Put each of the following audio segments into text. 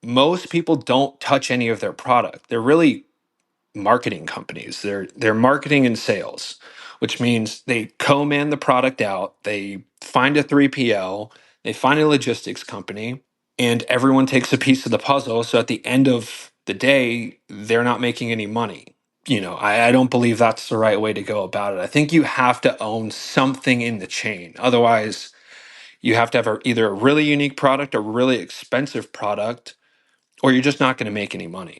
most people don't touch any of their product. They're really marketing companies. They're marketing and sales, which means they co-man the product out, they find a 3PL, they find a logistics company, and everyone takes a piece of the puzzle. So at the end of the day, they're not making any money. I don't believe that's the right way to go about it. I think you have to own something in the chain. Otherwise, you have to have either a really unique product, a really expensive product, or you're just not going to make any money.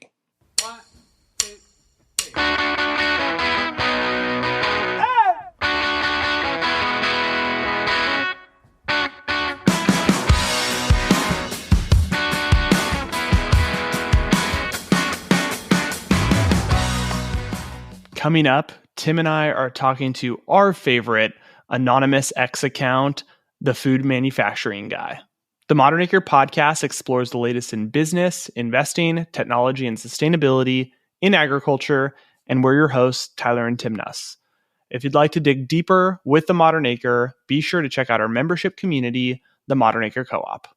Coming up, Tim and I are talking to our favorite anonymous X account, the food manufacturing guy. The Modern Acre podcast explores the latest in business, investing, technology, and sustainability in agriculture, and we're your hosts, Tyler and Tim Nuss. If you'd like to dig deeper with the Modern Acre, be sure to check out our membership community, the Modern Acre Co-op.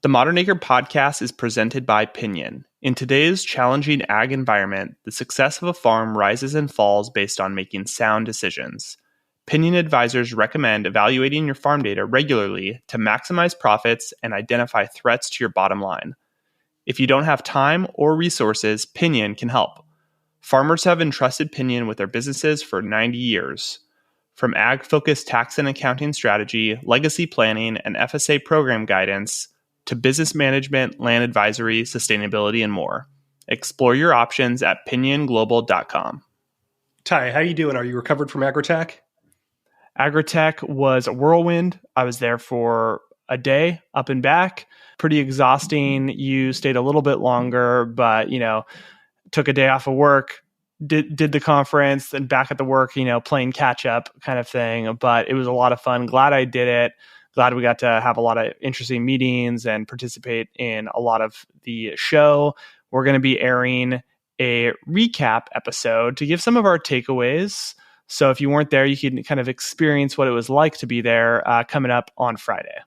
The Modern Acre podcast is presented by Pinion. In today's challenging ag environment, the success of a farm rises and falls based on making sound decisions. Pinion advisors recommend evaluating your farm data regularly to maximize profits and identify threats to your bottom line. If you don't have time or resources, Pinion can help. Farmers have entrusted Pinion with their businesses for 90 years. From ag-focused tax and accounting strategy, legacy planning, and FSA program guidance, to business management, land advisory, sustainability, and more. Explore your options at pinionglobal.com. Ty, how you doing? Are you recovered from Agritech? Agritech was a whirlwind. I was there for a day, up and back. Pretty exhausting. You stayed a little bit longer, but, took a day off of work, did the conference, and back at the work, playing catch up kind of thing. But it was a lot of fun. Glad I did it. Glad we got to have a lot of interesting meetings and participate in a lot of the show. We're going to be airing a recap episode to give some of our takeaways. So if you weren't there, you can kind of experience what it was like to be there coming up on Friday.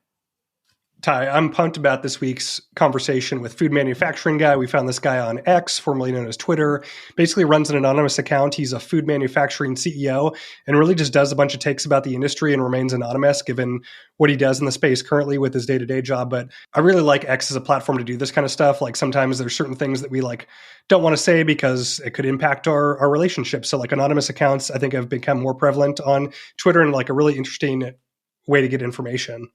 Ty, I'm pumped about this week's conversation with food manufacturing guy. We found this guy on X, formerly known as Twitter, basically runs an anonymous account. He's a food manufacturing CEO and really just does a bunch of takes about the industry and remains anonymous given what he does in the space currently with his day-to-day job. But I really like X as a platform to do this kind of stuff. Like sometimes there's certain things that we don't want to say because it could impact our relationship. So anonymous accounts, I think, have become more prevalent on Twitter and a really interesting way to get information.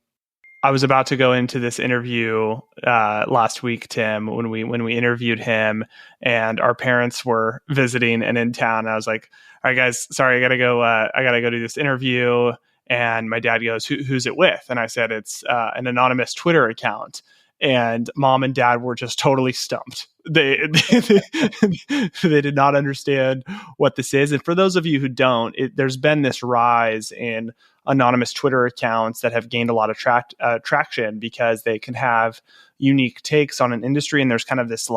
I was about to go into this interview last week, Tim, when we interviewed him, and our parents were visiting and in town. I was like, "All right, guys, sorry, I gotta go do this interview." And my dad goes, "Who's it with?" And I said, "It's an anonymous Twitter account." And mom and dad were just totally stumped. They did not understand what this is. And for those of you who don't, there's been this rise in anonymous Twitter accounts that have gained a lot of traction because they can have unique takes on an industry. And there's kind of this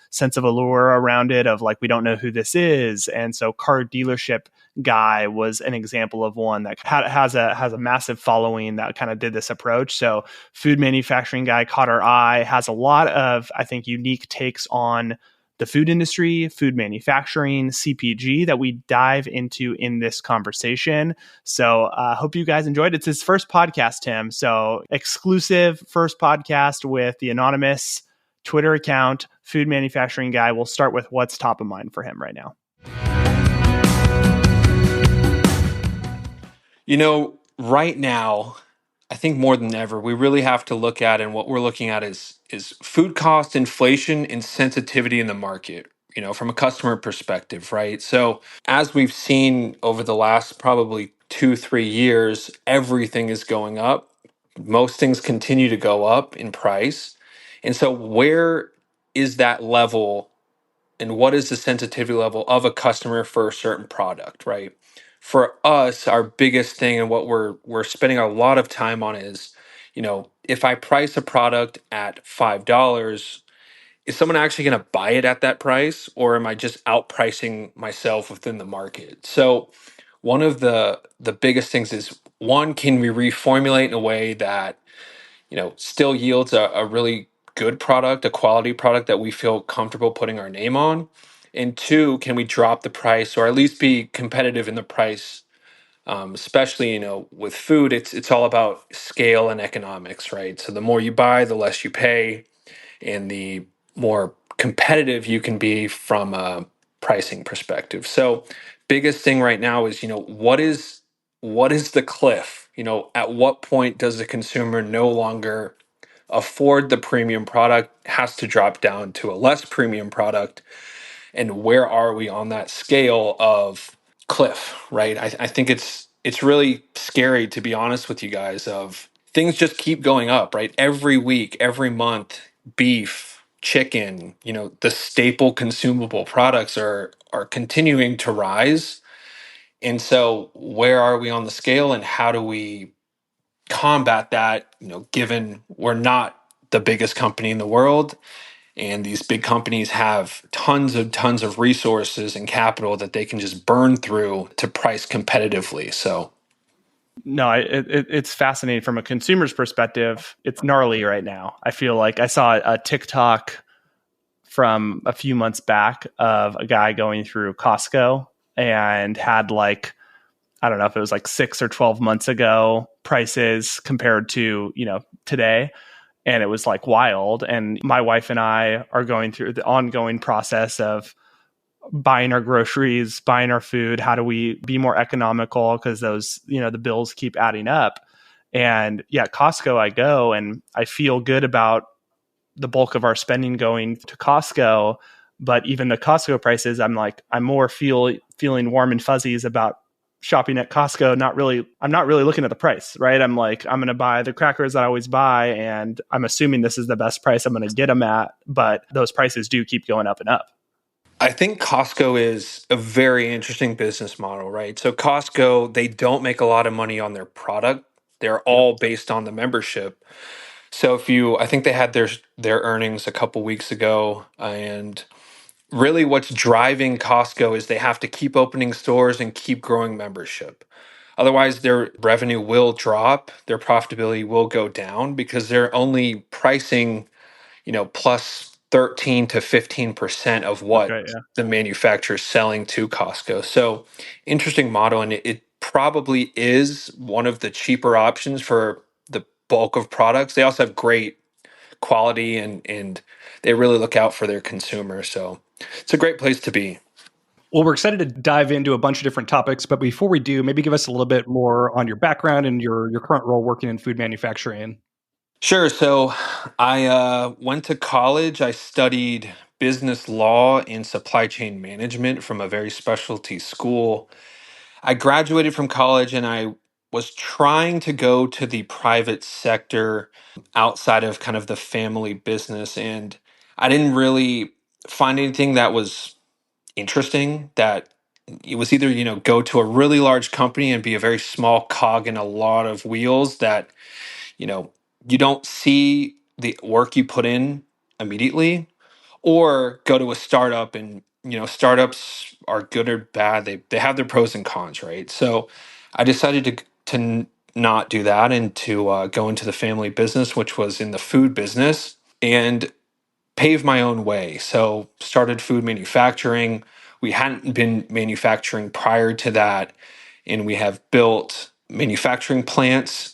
sense of allure around it of we don't know who this is. And so car dealership guy was an example of one that has a massive following that kind of did this approach. So food manufacturing guy caught our eye, has a lot of, I think, unique takes on the food industry, food manufacturing, CPG that we dive into in this conversation. So I hope you guys enjoyed it. It's his first podcast, Tim. So exclusive first podcast with the anonymous Twitter account, food manufacturing guy. We'll start with what's top of mind for him right now. Right now, I think more than ever, we really have to look at, and what we're looking at is food cost inflation and sensitivity in the market, from a customer perspective, right? So as we've seen over the last probably 2-3 years, everything is going up. Most things continue to go up in price. And so where is that level and what is the sensitivity level of a customer for a certain product, right? For us, our biggest thing and what we're spending a lot of time on is, if I price a product at $5, is someone actually going to buy it at that price, or am I just outpricing myself within the market? So one of the biggest things is, one, can we reformulate in a way that still yields a really good product, a quality product that we feel comfortable putting our name on? And two, can we drop the price or at least be competitive in the price? Especially, with food, it's all about scale and economics, right? So the more you buy, the less you pay, and the more competitive you can be from a pricing perspective. So biggest thing right now is, what is the cliff? At what point does the consumer no longer afford the premium product, has to drop down to a less premium product? And where are we on that scale of cliff, right? I think it's really scary, to be honest with you guys, of things just keep going up, right? Every week, every month, beef, chicken, the staple consumable products are continuing to rise. And so where are we on the scale, and how do we combat that, given we're not the biggest company in the world, and these big companies have tons of resources and capital that they can just burn through to price competitively. So No, it's fascinating from a consumer's perspective. It's gnarly right now. I feel like I saw a TikTok from a few months back of a guy going through Costco and had like, I don't know if it was like 6 or 12 months ago prices compared to, today. And it was like wild. And my wife and I are going through the ongoing process of buying our groceries, buying our food. How do we be more economical? Because those, the bills keep adding up. And yeah, Costco, I go and I feel good about the bulk of our spending going to Costco. But even the Costco prices, I'm more feeling warm and fuzzies about shopping at Costco. I'm not really looking at the price, right? I'm like, I'm going to buy the crackers that I always buy, and I'm assuming this is the best price I'm going to get them at. But those prices do keep going up and up. I think Costco is a very interesting business model, right? So Costco, they don't make a lot of money on their product. They're Yep. all based on the membership. So I think they had their earnings a couple weeks ago, and really what's driving Costco is they have to keep opening stores and keep growing membership. Otherwise, their revenue will drop, their profitability will go down because they're only pricing, plus 13 to 15% of That's what right. Yeah. the manufacturer is selling to Costco. So interesting model, and it probably is one of the cheaper options for the bulk of products. They also have great quality, and they really look out for their consumers. So it's a great place to be. Well, we're excited to dive into a bunch of different topics, but before we do, maybe give us a little bit more on your background and your current role working in food manufacturing. Sure. So I went to college. I studied business law and supply chain management from a very specialty school. I graduated from college and I was trying to go to the private sector outside of kind of the family business. And I didn't really find anything that was interesting. That it was either, go to a really large company and be a very small cog in a lot of wheels that, you know, you don't see the work you put in immediately, or go to a startup. And startups are good or bad, they have their pros and cons, right? So I decided not do that, and to go into the family business, which was in the food business, and pave my own way. So started food manufacturing. We hadn't been manufacturing prior to that, and we have built manufacturing plants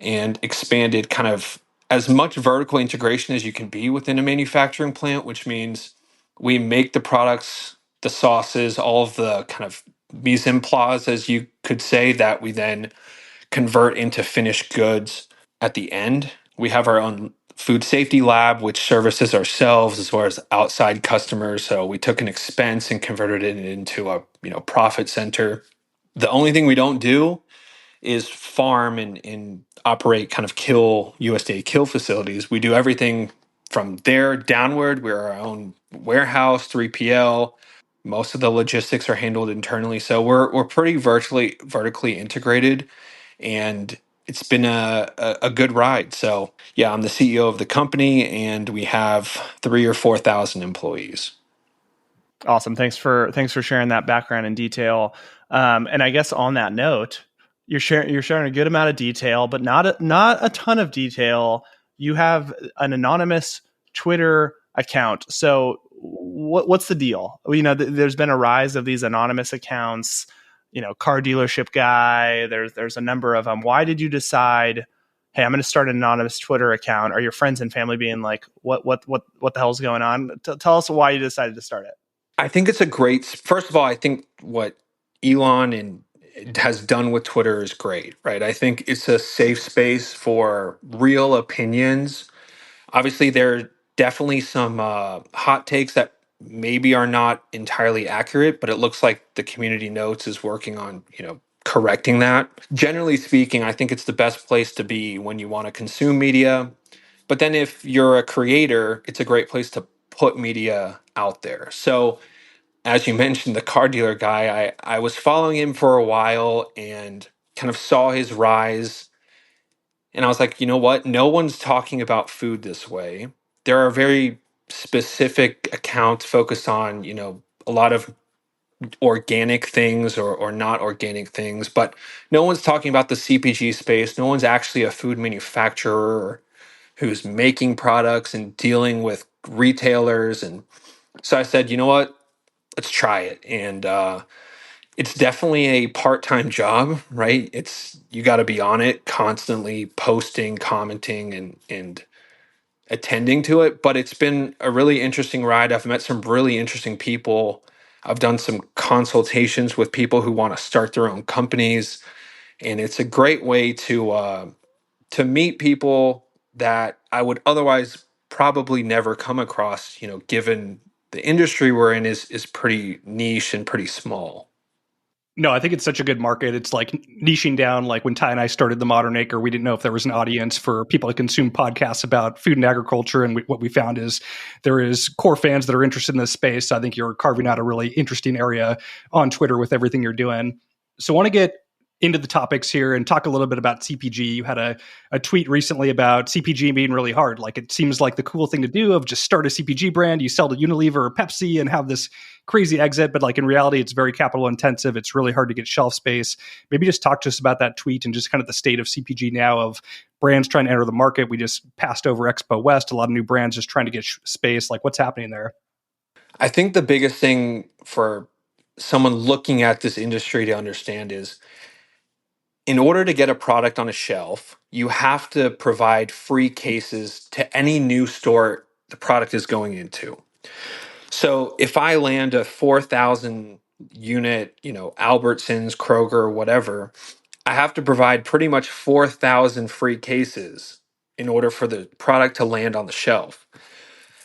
and expanded kind of as much vertical integration as you can be within a manufacturing plant, which means we make the products, the sauces, all of the kind of mise en place, as you could say, that we then convert into finished goods at the end. We have our own food safety lab, which services ourselves as well as outside customers. So we took an expense and converted it into a profit center. The only thing we don't do is farm and operate kind of USDA kill facilities. We do everything from there downward. We're our own warehouse, 3PL. Most of the logistics are handled internally. So we're pretty vertically integrated, and it's been a good ride. So yeah, I'm the CEO of the company, and we have 3 or 4 thousand employees. Awesome. Thanks for sharing that background in detail. And I guess on that note, you're sharing a good amount of detail, but not a ton of detail. You have an anonymous Twitter account. So what's the deal? There's been a rise of these anonymous accounts. Car dealership guy. There's a number of them. Why did you decide, hey, I'm going to start an anonymous Twitter account? Are your friends and family being like, what the hell's going on? Tell us why you decided to start it. I think it's a great. First of all, I think what Elon has done with Twitter is great, right? I think it's a safe space for real opinions. Obviously, there are definitely some hot takes that maybe are not entirely accurate, but it looks like the community notes is working on, correcting that. Generally speaking, I think it's the best place to be when you want to consume media. But then if you're a creator, it's a great place to put media out there. So as you mentioned, the car dealer guy, I was following him for a while and kind of saw his rise. And I was like, you know what? No one's talking about food this way. There are very specific accounts focused on, a lot of organic things or not organic things, but no one's talking about the CPG space. No one's actually a food manufacturer who's making products and dealing with retailers. And so I said, you know what? Let's try it. And it's definitely a part-time job, right? It's you got to be on it constantly, posting, commenting, and attending to it. But it's been a really interesting ride. I've met some really interesting people. I've done some consultations with people who want to start their own companies, and it's a great way to meet people that I would otherwise probably never come across. Given the industry we're in is pretty niche and pretty small. No, I think it's such a good market. It's like niching down. Like when Ty and I started the Modern Acre, we didn't know if there was an audience for people to consume podcasts about food and agriculture. And what we found is there is core fans that are interested in this space. So I think you're carving out a really interesting area on Twitter with everything you're doing. So I want to get into the topics here and talk a little bit about CPG. You had a tweet recently about CPG being really hard. Like it seems like the cool thing to do of just start a CPG brand, you sell to Unilever or Pepsi and have this crazy exit. But like in reality, it's very capital intensive. It's really hard to get shelf space. Maybe just talk to us about that tweet and just kind of the state of CPG now of brands trying to enter the market. We just passed over Expo West, a lot of new brands just trying to get space. Like what's happening there? I think the biggest thing for someone looking at this industry to understand is in order to get a product on a shelf, you have to provide free cases to any new store the product is going into. So if I land a 4,000 unit, Albertsons, Kroger, whatever, I have to provide pretty much 4,000 free cases in order for the product to land on the shelf.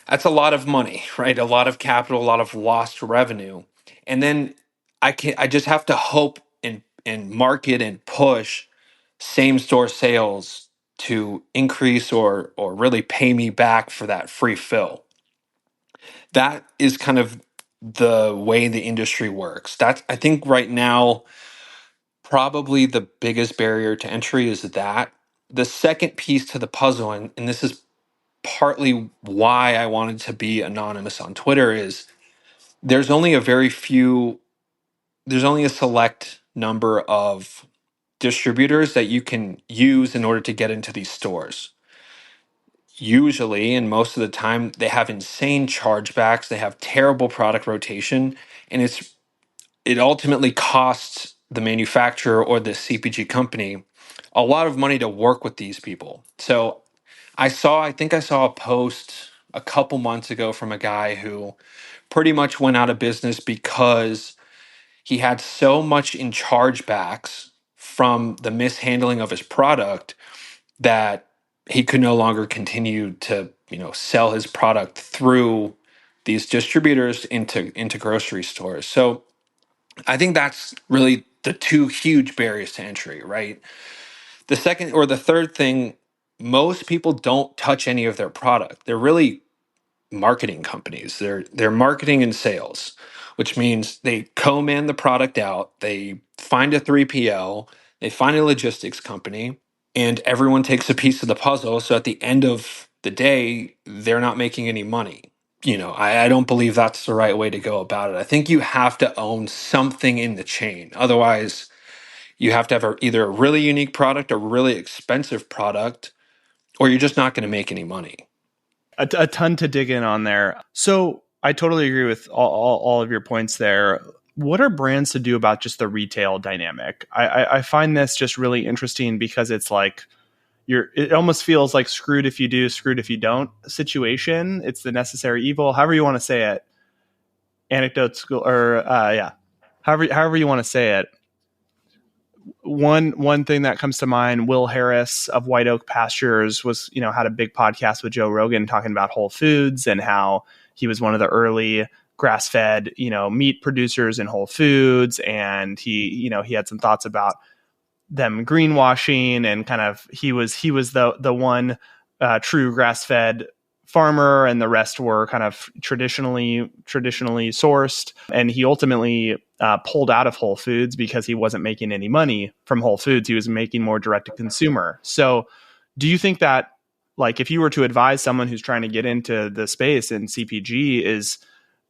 That's a lot of money, right? A lot of capital, a lot of lost revenue. And then I just have to hope and market and push same store sales to increase or really pay me back for that free fill. That is kind of the way the industry works. That's I think right now probably the biggest barrier to entry is that. The second piece to the puzzle, and this is partly why I wanted to be anonymous on Twitter, is there's only a very few, there's only a select number of distributors that you can use in order to get into these stores. Usually, and most of the time, they have insane chargebacks, they have terrible product rotation, and it ultimately costs the manufacturer or the CPG company a lot of money to work with these people. So I think I saw a post a couple months ago from a guy who pretty much went out of business because he had so much in chargebacks from the mishandling of his product that he could no longer continue to, sell his product through these distributors into grocery stores. So I think that's really the two huge barriers to entry, right? The second or the third thing, most people don't touch any of their product. They're really marketing companies. They're marketing and sales, which means they co-man the product out, they find a 3PL, they find a logistics company, and everyone takes a piece of the puzzle. So at the end of the day, they're not making any money. I don't believe that's the right way to go about it. I think you have to own something in the chain. Otherwise, you have to have either a really unique product, a really expensive product, or you're just not going to make any money. A ton to dig in on there. So I totally agree with all of your points there. What are brands to do about just the retail dynamic? I find this just really interesting because it's like it almost feels like screwed if you do, screwed if you don't situation. It's the necessary evil, however you want to say it. Anecdotes or yeah, however you want to say it. One thing that comes to mind, Will Harris of White Oak Pastures was, had a big podcast with Joe Rogan talking about Whole Foods and how he was one of the early grass-fed, meat producers in Whole Foods. And he had some thoughts about them greenwashing, and kind of he was the one true grass-fed farmer, and the rest were kind of traditionally sourced. And he ultimately pulled out of Whole Foods because he wasn't making any money from Whole Foods. He was making more direct to consumer. So do you think that, like, if you were to advise someone who's trying to get into the space in CPG,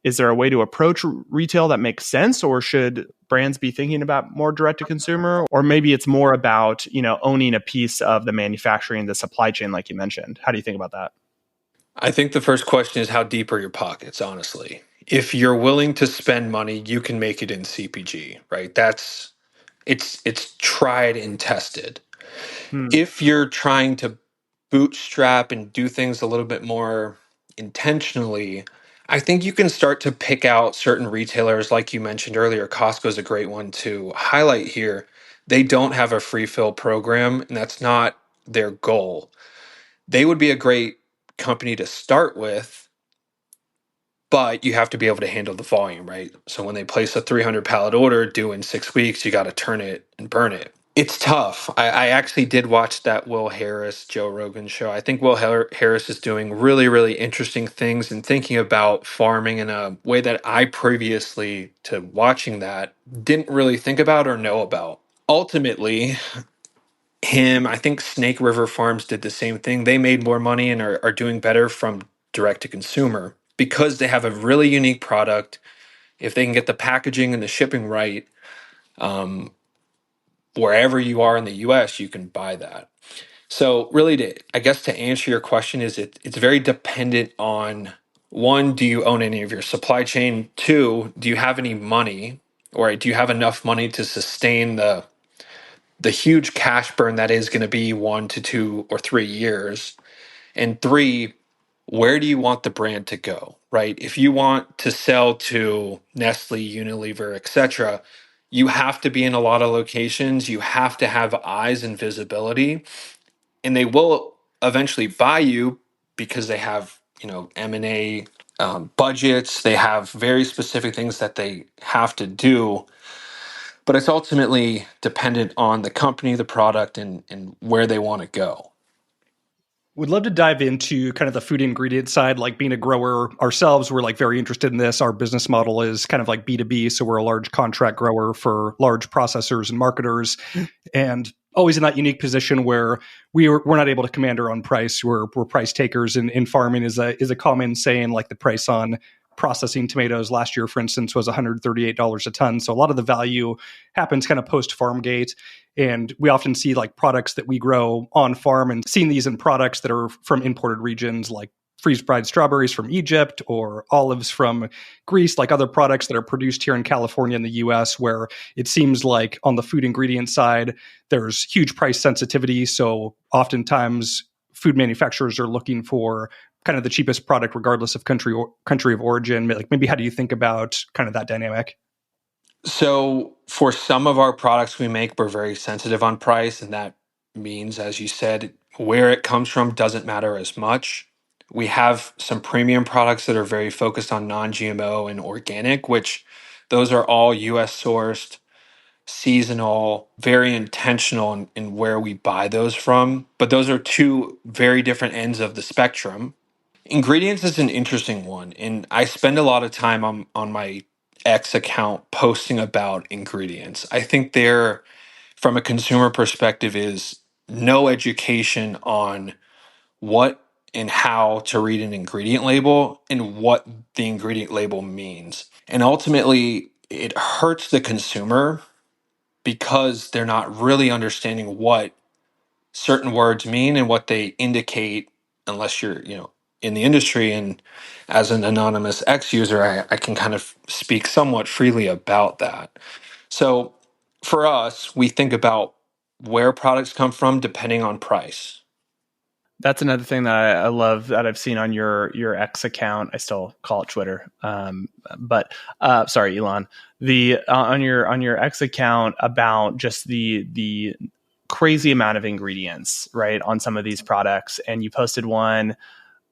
is there a way to approach retail that makes sense, or should brands be thinking about more direct to consumer? Or maybe it's more about, owning a piece of the manufacturing, the supply chain, like you mentioned. How do you think about that? I think the first question is, how deep are your pockets, honestly? If you're willing to spend money, you can make it in CPG, right? It's tried and tested. If you're trying to bootstrap and do things a little bit more intentionally, I think you can start to pick out certain retailers, like you mentioned earlier. Costco is a great one to highlight here. They don't have a free fill program, and that's not their goal. They would be a great company to start with, but you have to be able to handle the volume, right? So when they place a 300 pallet order due in 6 weeks, you got to turn it and burn it. It's tough. I actually did watch that Will Harris, Joe Rogan show. I think Will Harris is doing really, really interesting things and thinking about farming in a way that I previously to watching that didn't really think about or know about. Ultimately, I think Snake River Farms did the same thing. They made more money and are doing better from direct to consumer because they have a really unique product. If they can get the packaging and the shipping right, um, wherever you are in the US, you can buy that. So really, I guess to answer your question, it's very dependent on, one, do you own any of your supply chain? Two, do you have any money, or do you have enough money to sustain the huge cash burn that is going to be 1 to 2 or 3 years? And three, where do you want the brand to go, right? If you want to sell to Nestle, Unilever, etc., you have to be in a lot of locations. You have to have eyes and visibility, and they will eventually buy you because they have, M&A budgets. They have very specific things that they have to do, but it's ultimately dependent on the company, the product, and where they want to go. Would love to dive into kind of the food ingredient side. Like, being a grower ourselves, we're like very interested in this. Our business model is kind of like B2B. So we're a large contract grower for large processors and marketers, and always in that unique position where we're not able to command our own price. We're price takers. In farming is a common saying, like the price on processing tomatoes last year, for instance, was $138 a ton. So a lot of the value happens kind of post farm gate. And we often see like products that we grow on farm, and seeing these in products that are from imported regions, like freeze-dried strawberries from Egypt or olives from Greece, like other products that are produced here in California in the US, where it seems like on the food ingredient side, there's huge price sensitivity. So oftentimes food manufacturers are looking for kind of the cheapest product regardless of country of origin. Like, maybe how do you think about kind of that dynamic? So for some of our products we make, we're very sensitive on price, and that means, as you said, where it comes from doesn't matter as much. We have some premium products that are very focused on non-GMO and organic, which those are all US sourced, seasonal, very intentional in where we buy those from. But those are two very different ends of the spectrum. Ingredients is an interesting one, and I spend a lot of time on my X account posting about ingredients. I think there, from a consumer perspective, is no education on what and how to read an ingredient label and what the ingredient label means. And ultimately, it hurts the consumer because they're not really understanding what certain words mean and what they indicate, unless you're, in the industry, and as an anonymous X user, I can kind of speak somewhat freely about that. So for us, we think about where products come from depending on price. That's another thing that I love that I've seen on your X account. I still call it Twitter, but sorry, Elon. The on your X account about just the crazy amount of ingredients, right, on some of these products, and you posted one.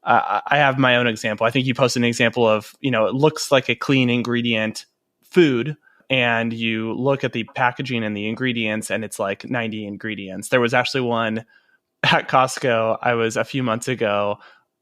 I have my own example. I think you posted an example of, it looks like a clean ingredient food, and you look at the packaging and the ingredients, and it's like 90 ingredients. There was actually one at Costco. I was a few months ago.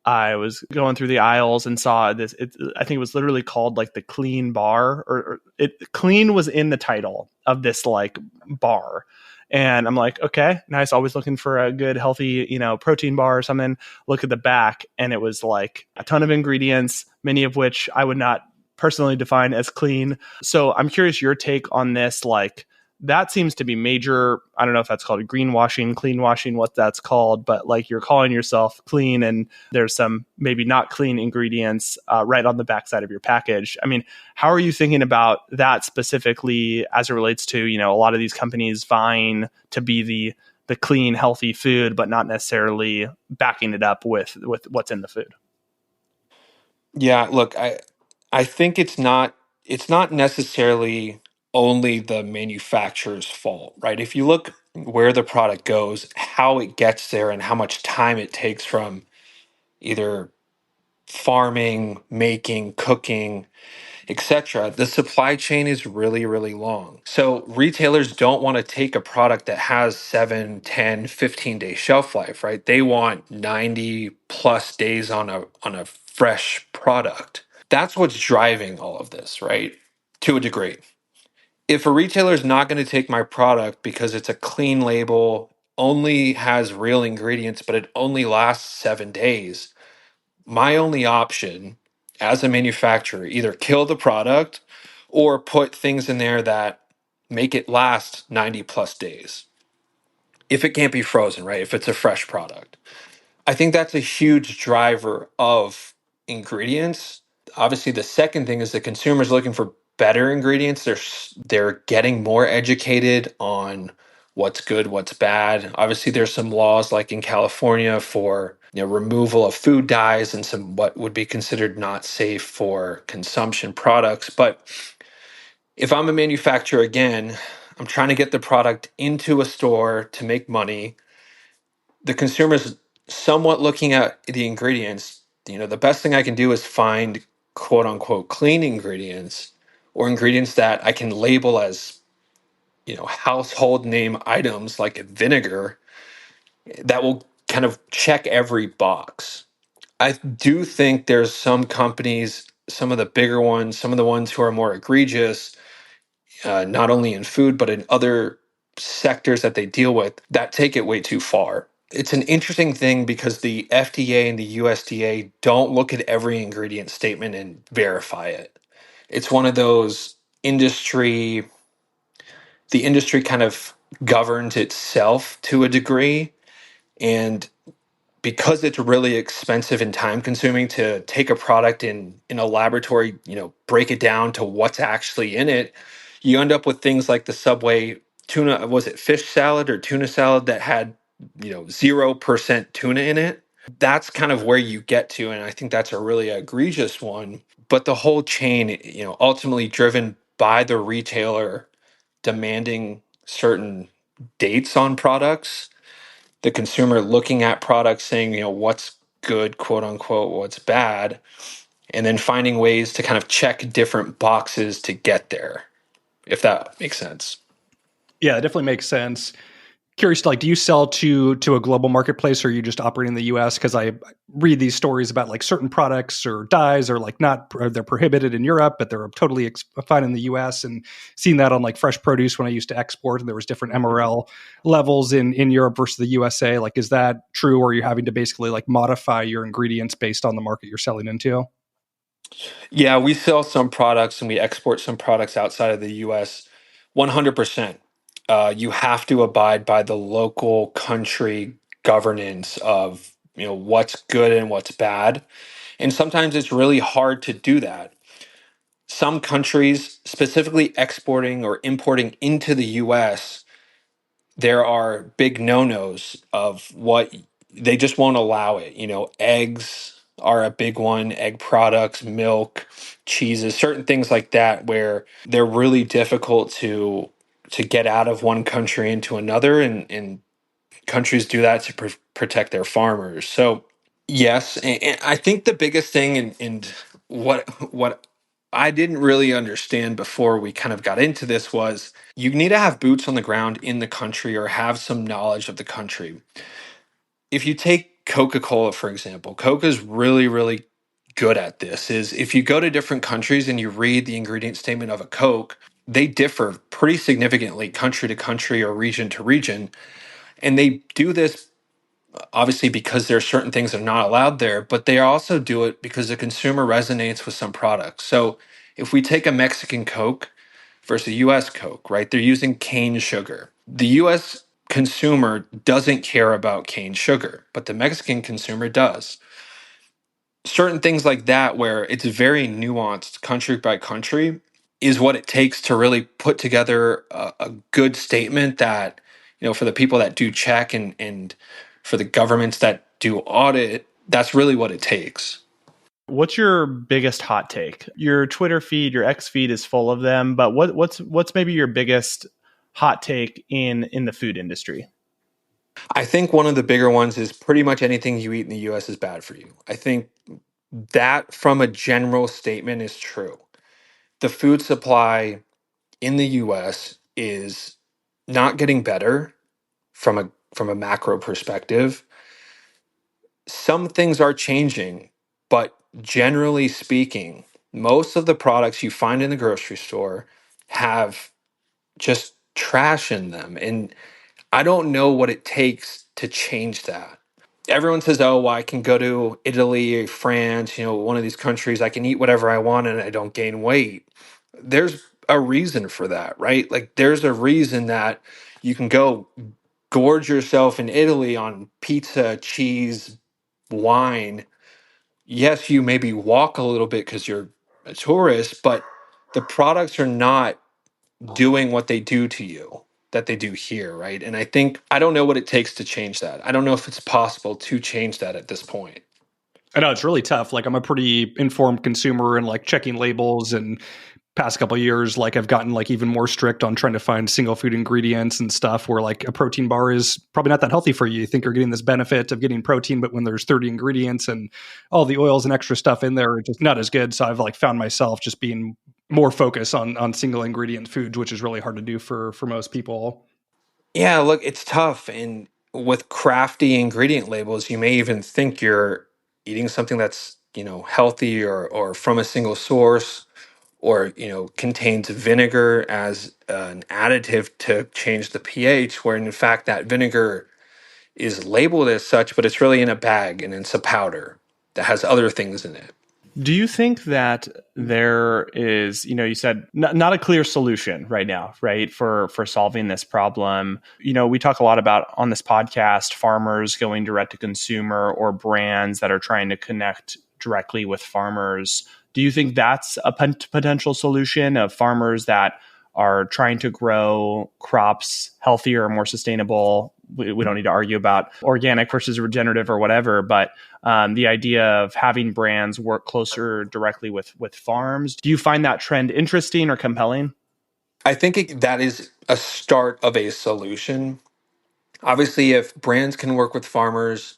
I was going through the aisles and saw this. I think it was literally called like the clean bar, or it clean was in the title of this like bar. And I'm like, okay, nice. Always looking for a good, healthy, protein bar or something. Look at the back, and it was like a ton of ingredients, many of which I would not personally define as clean. So I'm curious your take on this. Like, that seems to be major. I don't know if that's called greenwashing, clean washing, what that's called, but like you're calling yourself clean and there's some maybe not clean ingredients right on the backside of your package. I mean, how are you thinking about that specifically as it relates to, a lot of these companies vying to be the clean, healthy food, but not necessarily backing it up with what's in the food? Yeah, look, I think it's not necessarily only the manufacturer's fault, right? If you look where the product goes, how it gets there, and how much time it takes from either farming, making, cooking, etc., the supply chain is really, really long. So retailers don't want to take a product that has 7, 10, 15-day shelf life, right? They want 90 plus days on a fresh product. That's what's driving all of this, right? To a degree. If a retailer is not going to take my product because it's a clean label, only has real ingredients, but it only lasts 7 days, my only option as a manufacturer, either kill the product or put things in there that make it last 90 plus days. If it can't be frozen, right? If it's a fresh product. I think that's a huge driver of ingredients. Obviously, the second thing is the consumer's looking for better ingredients. They're getting more educated on what's good, what's bad. Obviously, there's some laws like in California for removal of food dyes and some what would be considered not safe for consumption products. But if I'm a manufacturer again, I'm trying to get the product into a store to make money. The consumer's somewhat looking at the ingredients. The best thing I can do is find quote unquote clean ingredients, or ingredients that I can label as household name items like vinegar, that will kind of check every box. I do think there's some companies, some of the bigger ones, some of the ones who are more egregious, not only in food but in other sectors that they deal with, that take it way too far. It's an interesting thing because the FDA and the USDA don't look at every ingredient statement and verify it. It's one of those the industry kind of governs itself to a degree. And because it's really expensive and time consuming to take a product in a laboratory, break it down to what's actually in it, you end up with things like the Subway tuna, was it fish salad or tuna salad that had 0% tuna in it. That's kind of where you get to, and I think that's a really egregious one. But the whole chain, ultimately driven by the retailer demanding certain dates on products, the consumer looking at products saying, what's good, quote unquote, what's bad, and then finding ways to kind of check different boxes to get there, if that makes sense. Yeah, it definitely makes sense. Curious, like, do you sell to a global marketplace, or are you just operating in the US? Because I read these stories about like certain products or dyes are like not, or they're prohibited in Europe, but they're totally fine in the US, and seeing that on like fresh produce when I used to export, and there was different MRL levels in Europe versus the USA. Like, is that true, or are you having to basically like modify your ingredients based on the market you're selling into? Yeah, we sell some products and we export some products outside of the US. 100%. You have to abide by the local country governance of what's good and what's bad. And sometimes it's really hard to do that. Some countries, specifically exporting or importing into the US, there are big no-nos of what they just won't allow it. Eggs are a big one, egg products, milk, cheeses, certain things like that, where they're really difficult to get out of one country into another, and countries do that to protect their farmers. So yes, and I think the biggest thing, and what I didn't really understand before we kind of got into this, was you need to have boots on the ground in the country or have some knowledge of the country. If you take Coca-Cola, for example, Coca's really, really good at this. Is if you go to different countries and you read the ingredient statement of a Coke, they differ pretty significantly country to country or region to region. And they do this obviously because there are certain things that are not allowed there, but they also do it because the consumer resonates with some products. So if we take a Mexican Coke versus a US Coke, right? They're using cane sugar. The US consumer doesn't care about cane sugar, but the Mexican consumer does. Certain things like that, where it's very nuanced country by country, is what it takes to really put together a good statement that, for the people that do check, and for the governments that do audit, that's really what it takes. What's your biggest hot take? Your Twitter feed, your X feed is full of them, but what's maybe your biggest hot take in the food industry? I think one of the bigger ones is pretty much anything you eat in the US is bad for you. I think that from a general statement is true. The food supply in the US is not getting better from a macro perspective. Some things are changing, but generally speaking, most of the products you find in the grocery store have just trash in them. And I don't know what it takes to change that. Everyone says, oh, well, I can go to Italy, France, one of these countries, I can eat whatever I want and I don't gain weight. There's a reason for that, right? Like, there's a reason that you can go gorge yourself in Italy on pizza, cheese, wine. Yes, you maybe walk a little bit because you're a tourist, but the products are not doing what they do to you that they do here, right? And I don't know what it takes to change that. I don't know if it's possible to change that at this point. I know it's really tough. Like, I'm a pretty informed consumer and like checking labels, and past couple of years, like I've gotten like even more strict on trying to find single food ingredients and stuff, where like a protein bar is probably not that healthy for you. You think you're getting this benefit of getting protein, but when there's 30 ingredients and all the oils and extra stuff in there, it's just not as good. So I've like found myself just being more focused on single ingredient foods, which is really hard to do for most people. Yeah, look, it's tough. And with crafty ingredient labels, you may even think you're eating something that's, healthy or from a single source, or, contains vinegar as an additive to change the pH, where in fact that vinegar is labeled as such, but it's really in a bag and it's a powder that has other things in it. Do you think that there is, you said not a clear solution right now, right, for solving this problem? We talk a lot about on this podcast farmers going direct to consumer or brands that are trying to connect directly with farmers. Do you think that's a potential solution of farmers that are trying to grow crops healthier or more sustainable? We don't need to argue about organic versus regenerative or whatever, but the idea of having brands work closer directly with farms. Do you find that trend interesting or compelling? I think that is a start of a solution. Obviously, if brands can work with farmers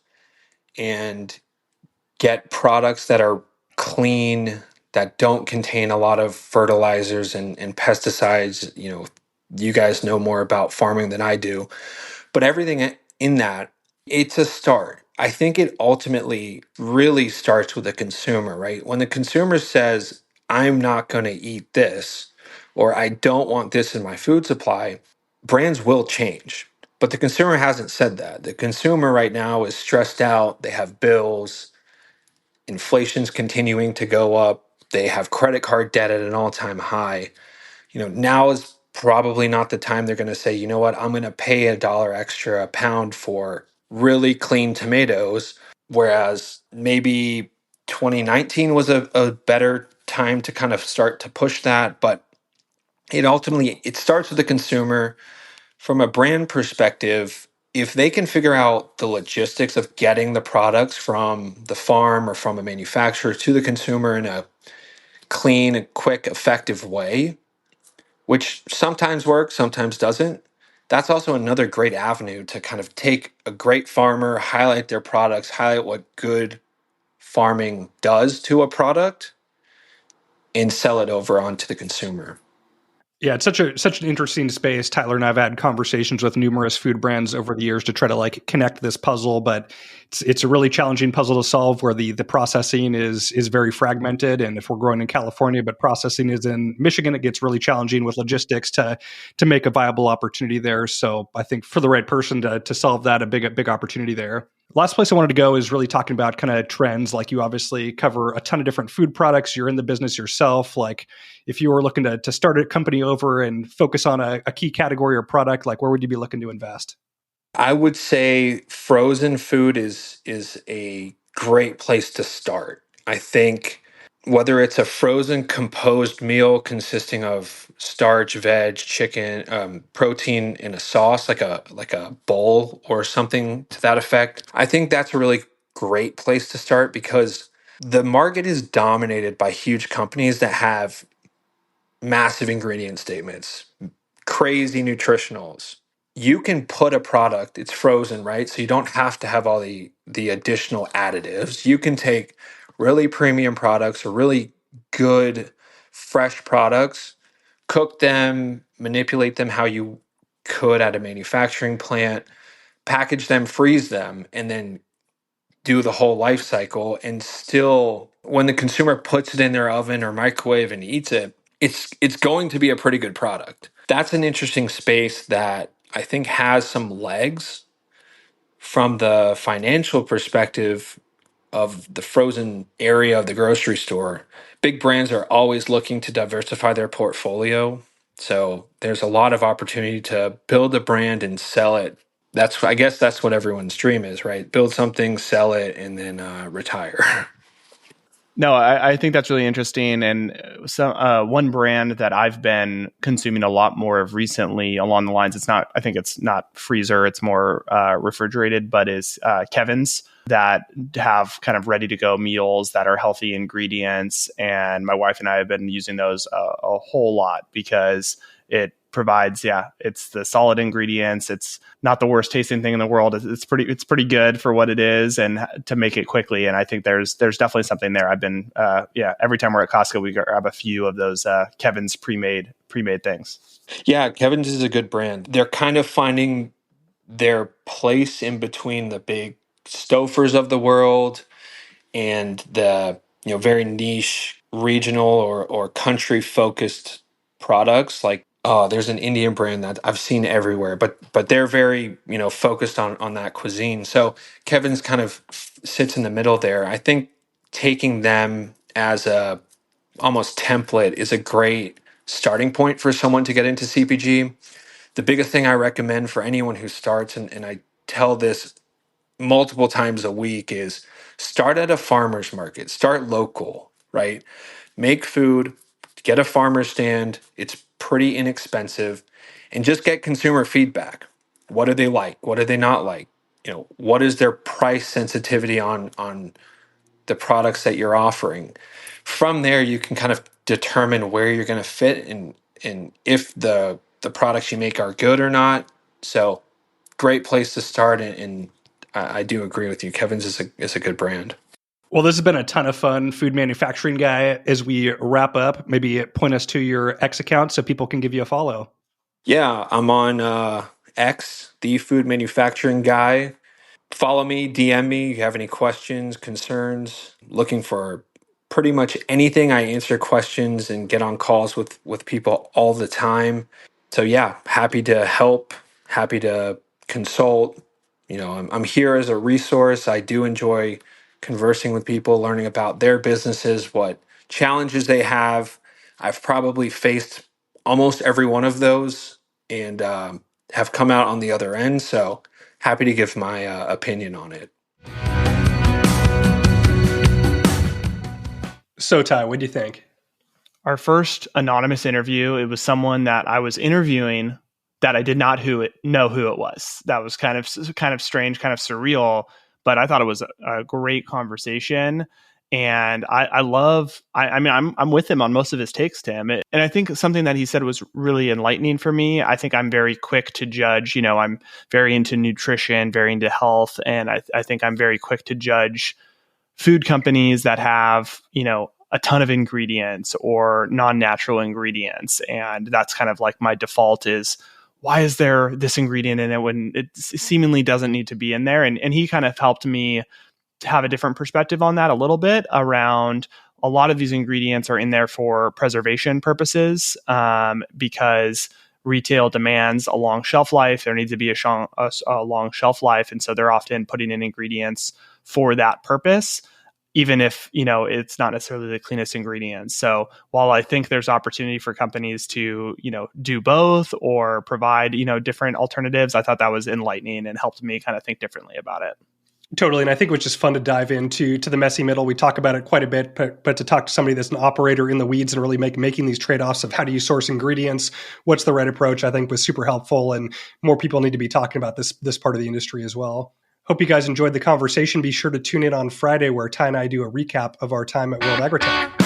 and get products that are clean, that don't contain a lot of fertilizers and pesticides, you guys know more about farming than I do, but everything in that, it's a start. I think it ultimately really starts with the consumer, right? When the consumer says, I'm not going to eat this, or I don't want this in my food supply, brands will change. But the consumer hasn't said that. The consumer right now is stressed out. They have bills. Inflation's continuing to go up. They have credit card debt at an all-time high. Now is probably not the time they're going to say, you know what, I'm going to pay $1 extra a pound for really clean tomatoes. whereas maybe 2019 was a better time to kind of start to push that. But it starts with the consumer. From a brand perspective, if they can figure out the logistics of getting the products from the farm or from a manufacturer to the consumer in a clean and quick, effective way, which sometimes works, sometimes doesn't, that's also another great avenue to kind of take a great farmer, highlight their products, highlight what good farming does to a product, and sell it over onto the consumer. Yeah, it's such an interesting space. Tyler and I've had conversations with numerous food brands over the years to try to like connect this puzzle, but it's a really challenging puzzle to solve where the processing is very fragmented. And if we're growing in California, but processing is in Michigan, it gets really challenging with logistics to make a viable opportunity there. So I think for the right person to solve that, a big opportunity there. Last place I wanted to go is really talking about kind of trends. Like you obviously cover a ton of different food products. You're in the business yourself. Like if you were looking to start a company over and focus on a key category or product, like where would you be looking to invest? I would say frozen food is a great place to start. I think whether it's a frozen composed meal consisting of starch, veg, chicken, protein in a sauce, like a bowl or something to that effect, I think that's a really great place to start because the market is dominated by huge companies that have massive ingredient statements, crazy nutritionals. You can put a product, it's frozen, right? So you don't have to have all the additional additives. You can take really premium products or really good fresh products, cook them, manipulate them how you could at a manufacturing plant, package them, freeze them, and then do the whole life cycle. And still, when the consumer puts it in their oven or microwave and eats it, it's going to be a pretty good product. That's an interesting space that I think has some legs from the financial perspective of the frozen area of the grocery store. Big brands are always looking to diversify their portfolio. So there's a lot of opportunity to build a brand and sell it. I guess that's what everyone's dream is, right? Build something, sell it, and then retire. No, I think that's really interesting. And one brand that I've been consuming a lot more of recently along the lines, I think it's not freezer, it's more refrigerated, but is Kevin's that have kind of ready to go meals that are healthy ingredients. And my wife and I have been using those a whole lot because it provides, it's the solid ingredients. It's not the worst tasting thing in the world. It's pretty good for what it is and to make it quickly. And I think there's definitely something there. I've been, every time we're at Costco, we grab a few of those Kevin's pre-made things. Yeah, Kevin's is a good brand. They're kind of finding their place in between the big Stofers of the world and the very niche regional or country focused products. Like, oh, there's an Indian brand that I've seen everywhere, but they're very focused on that cuisine. So Kevin's kind of sits in the middle there. I think taking them as a almost template is a great starting point for someone to get into CPG. The biggest thing I recommend for anyone who starts, and I tell this multiple times a week, is start at a farmer's market, start local, right? Make food, get a farmer stand. It's pretty inexpensive, and just get consumer feedback. What do they like? What do they not like? What is their price sensitivity on the products that you're offering? From there, you can kind of determine where you're going to fit and if the products you make are good or not. So great place to start, and I do agree with you. Kevin's is a good brand. Well, this has been a ton of fun, food manufacturing guy. As we wrap up, maybe point us to your X account so people can give you a follow. Yeah, I'm on X, the food manufacturing guy. Follow me, DM me. If you have any questions, concerns, looking for pretty much anything. I answer questions and get on calls with people all the time. So yeah, happy to help, happy to consult. I'm here as a resource. I do enjoy conversing with people, learning about their businesses, what challenges they have. I've probably faced almost every one of those and have come out on the other end. So happy to give my opinion on it. So Ty, what do you think? Our first anonymous interview, it was someone that I was interviewing that I did not know who it was. That was kind of strange, kind of surreal, but I thought it was a great conversation. And I mean, I'm with him on most of his takes, Tim. And I think something that he said was really enlightening for me. I think I'm very quick to judge. I'm very into nutrition, very into health. And I think I'm very quick to judge food companies that have, a ton of ingredients or non-natural ingredients. And that's kind of like my default is, why is there this ingredient in it when it seemingly doesn't need to be in there? And he kind of helped me have a different perspective on that a little bit around a lot of these ingredients are in there for preservation purposes, because retail demands a long shelf life. There needs to be a long shelf life. And so they're often putting in ingredients for that purpose, even if, it's not necessarily the cleanest ingredients. So while I think there's opportunity for companies to, do both or provide, different alternatives, I thought that was enlightening and helped me kind of think differently about it. Totally. And I think it was just fun to dive into the messy middle. We talk about it quite a bit, but to talk to somebody that's an operator in the weeds and really making these trade-offs of how do you source ingredients, what's the right approach, I think was super helpful. And more people need to be talking about this part of the industry as well. Hope you guys enjoyed the conversation. Be sure to tune in on Friday where Ty and I do a recap of our time at World Agritech.